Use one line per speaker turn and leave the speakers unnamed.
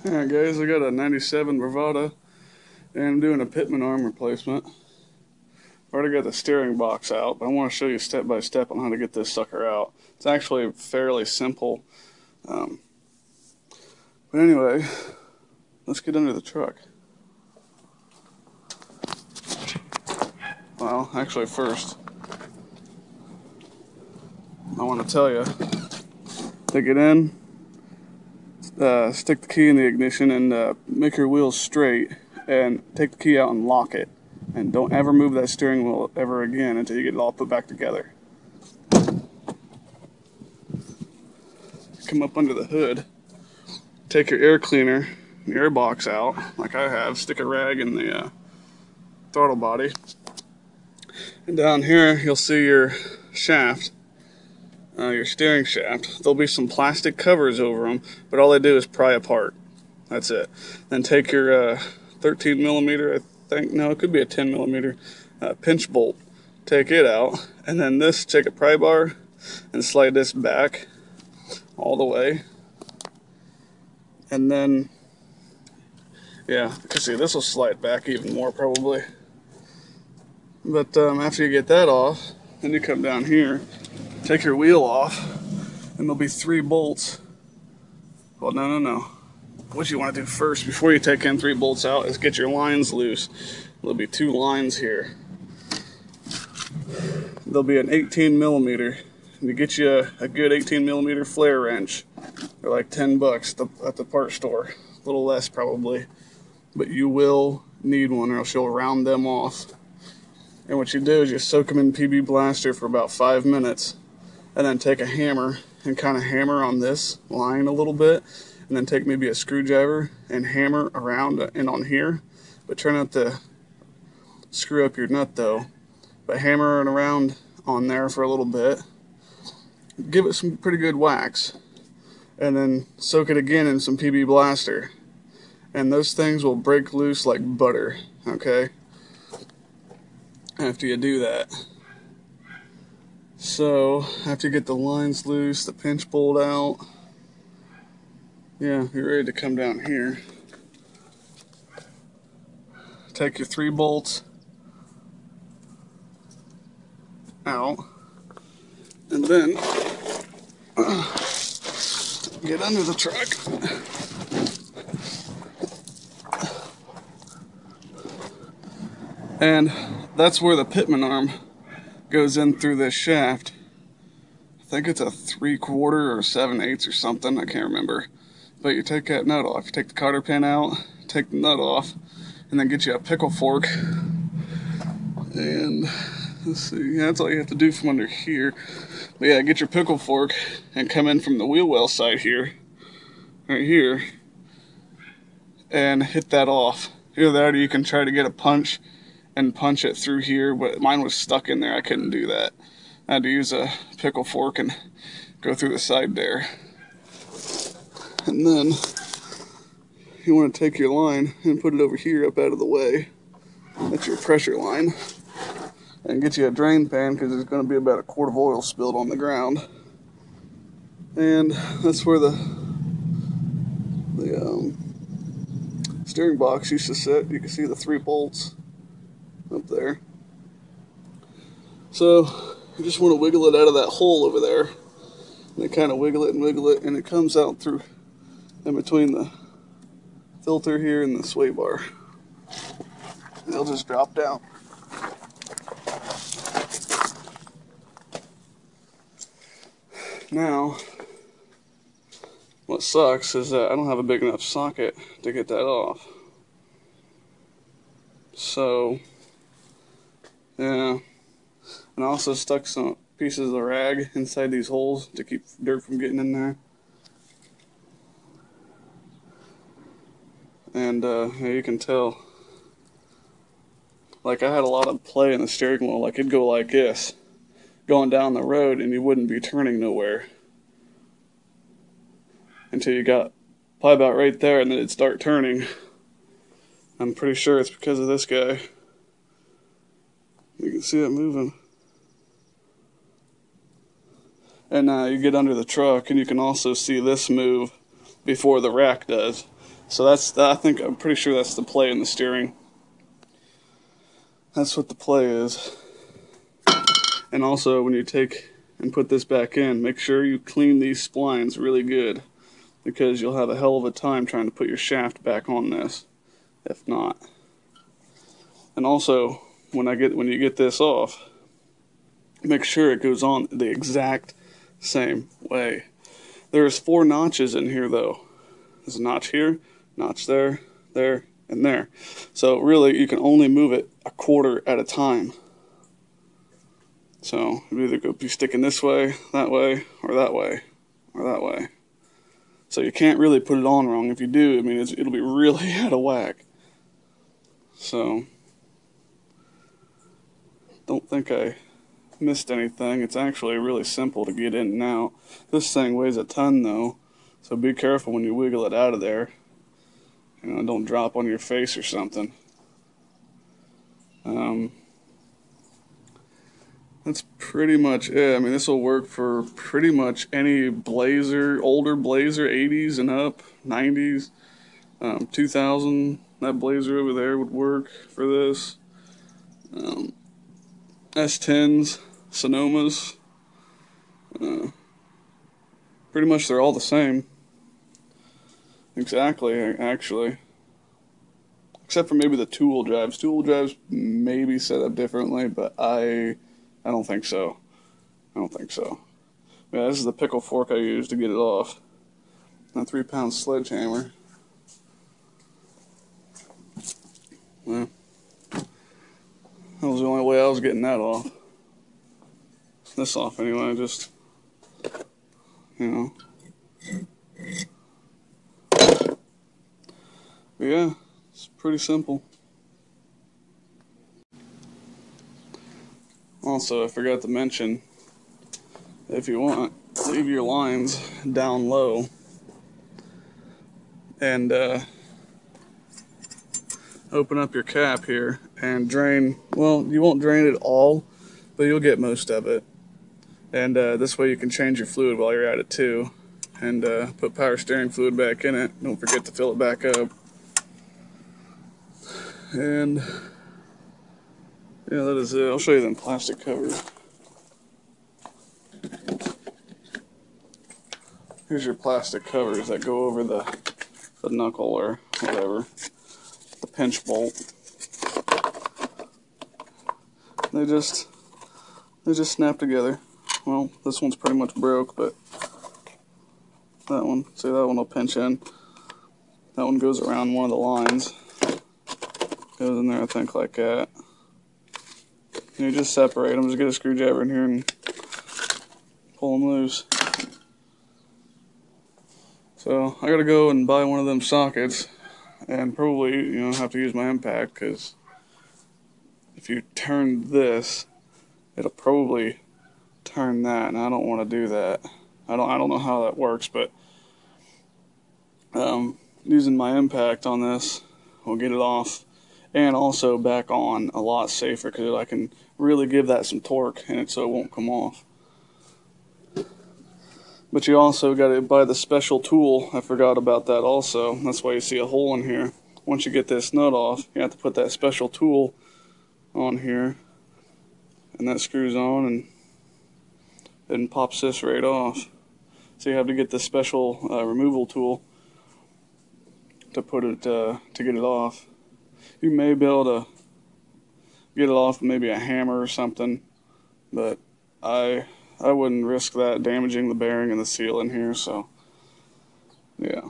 Alright guys, I got a 97 Bravada and I'm doing a Pitman arm replacement. I've already got the steering box out, but I want to show you step by step on how to get this sucker out. It's actually fairly simple. But anyway, let's get under the truck. Well, actually first, I want to tell you to get in, stick the key in the ignition and make your wheels straight and take the key out and lock it. And don't ever move that steering wheel ever again until you get it all put back together. Come up under the hood, take your air cleaner, the air box out, like I have, stick a rag in the throttle body. And down here you'll see your shaft, your steering shaft. There'll be some plastic covers over them, but all they do is pry apart. That's it. Then take your 13 millimeter, I think, no, it could be a 10 millimeter pinch bolt. Take it out, and then take a pry bar and slide this back all the way. And then, yeah, you can see this will slide back even more probably. But after you get that off, then you come down here, take your wheel off, and there'll be 3 bolts. Well, no. What you want to do first, before you take in 3 bolts out, is get your lines loose. There'll be 2 lines here. There'll be an 18 millimeter. You get you a good 18 millimeter flare wrench. They're like 10 bucks at the part store. A little less probably. But you will need one or else you'll round them off. And what you do is you soak them in PB Blaster for about 5 minutes. And then take a hammer and kind of hammer on this line a little bit. And then take maybe a screwdriver and hammer around and on here. But try not to screw up your nut though. But hammer it around on there for a little bit. Give it some pretty good wax. And then soak it again in some PB Blaster. And those things will break loose like butter, okay? After you do that. So, after you get the lines loose, the pinch bolt out, yeah, you're ready to come down here. Take your 3 bolts out, and then get under the truck. And that's where the Pitman arm goes in through this shaft. I think it's a 3/4 or 7/8 or something, I can't remember. But you take that nut off, you take the cotter pin out, take the nut off, and then get you a pickle fork. And let's see, yeah, that's all you have to do from under here. But yeah, get your pickle fork and come in from the wheel well side here, right here, and hit that off. Either that or you can try to get a punch and punch it through here, but mine was stuck in there. I couldn't do that. I had to use a pickle fork and go through the side there. And then you want to take your line and put it over here up out of the way. That's your pressure line. And get you a drain pan because there's going to be about a quart of oil spilled on the ground. And that's where the steering box used to sit. You can see the 3 bolts up there. So you just want to wiggle it out of that hole over there. And then kind of wiggle it, and it comes out through in between the filter here and the sway bar. And it'll just drop down. Now, what sucks is that I don't have a big enough socket to get that off. So, yeah. And I also stuck some pieces of rag inside these holes to keep dirt from getting in there. And yeah, you can tell, like, I had a lot of play in the steering wheel. Like, it'd go like this, going down the road, and you wouldn't be turning nowhere until you got probably about right there, and then it'd start turning. I'm pretty sure it's because of this guy. You can see it moving. And you get under the truck, and you can also see this move before the rack does. So I'm pretty sure that's the play in the steering. That's what the play is. And also, when you take and put this back in, make sure you clean these splines really good, because you'll have a hell of a time trying to put your shaft back on this if not. And also, when you get this off, make sure it goes on the exact same way. There's 4 notches in here though. There's a notch here, notch there, there, and there. So really, you can only move it a quarter at a time. So you either be sticking this way, or that way, or that way. So you can't really put it on wrong. If you do, I mean, it'll be really out of whack. So don't think I missed anything. It's actually really simple to get in and out. This thing weighs a ton though, so be careful when you wiggle it out of there. You know, don't drop on your face or something. That's pretty much it. I mean, this will work for pretty much any Blazer, older Blazer, 80s and up, 90s, 2000. That Blazer over there would work for this. S10s, Sonomas. Pretty much they're all the same. Exactly, actually. Except for maybe the two-wheel drives. Two-wheel drives may be set up differently, but I don't think so. I don't think so. Yeah, this is the pickle fork I used to get it off. A 3-pound sledgehammer. Yeah. That was the only way I was getting that off. This off anyway, just, you know. But yeah, it's pretty simple. Also, I forgot to mention, if you want, leave your lines down low and open up your cap here and drain. Well, you won't drain it all, but you'll get most of it. And this way you can change your fluid while you're at it too, and put power steering fluid back in it. Don't forget to fill it back up. And yeah, that is it. I'll show you them plastic covers. Here's your plastic covers that go over the knuckle or whatever, the pinch bolt. They just snap together. Well, this one's pretty much broke, but that one, see, that one will pinch in. That one goes around one of the lines. Goes in there, I think, like that. And you just separate them. Just get a screwdriver in here and pull them loose. So I gotta go and buy one of them sockets, and probably, you know, have to use my impact, because if you turn this, it'll probably turn that, and I don't want to do that. I don't know how that works, but using my impact on this will get it off and also back on a lot safer, because I can really give that some torque in it so it won't come off. But you also got to buy the special tool. I forgot about that also. That's why you see a hole in here. Once you get this nut off, you have to put that special tool on here, and that screws on and pops this right off. So you have to get this special removal tool to put it to get it off. You may be able to get it off with maybe a hammer or something, but I wouldn't risk that damaging the bearing and the seal in here. So yeah.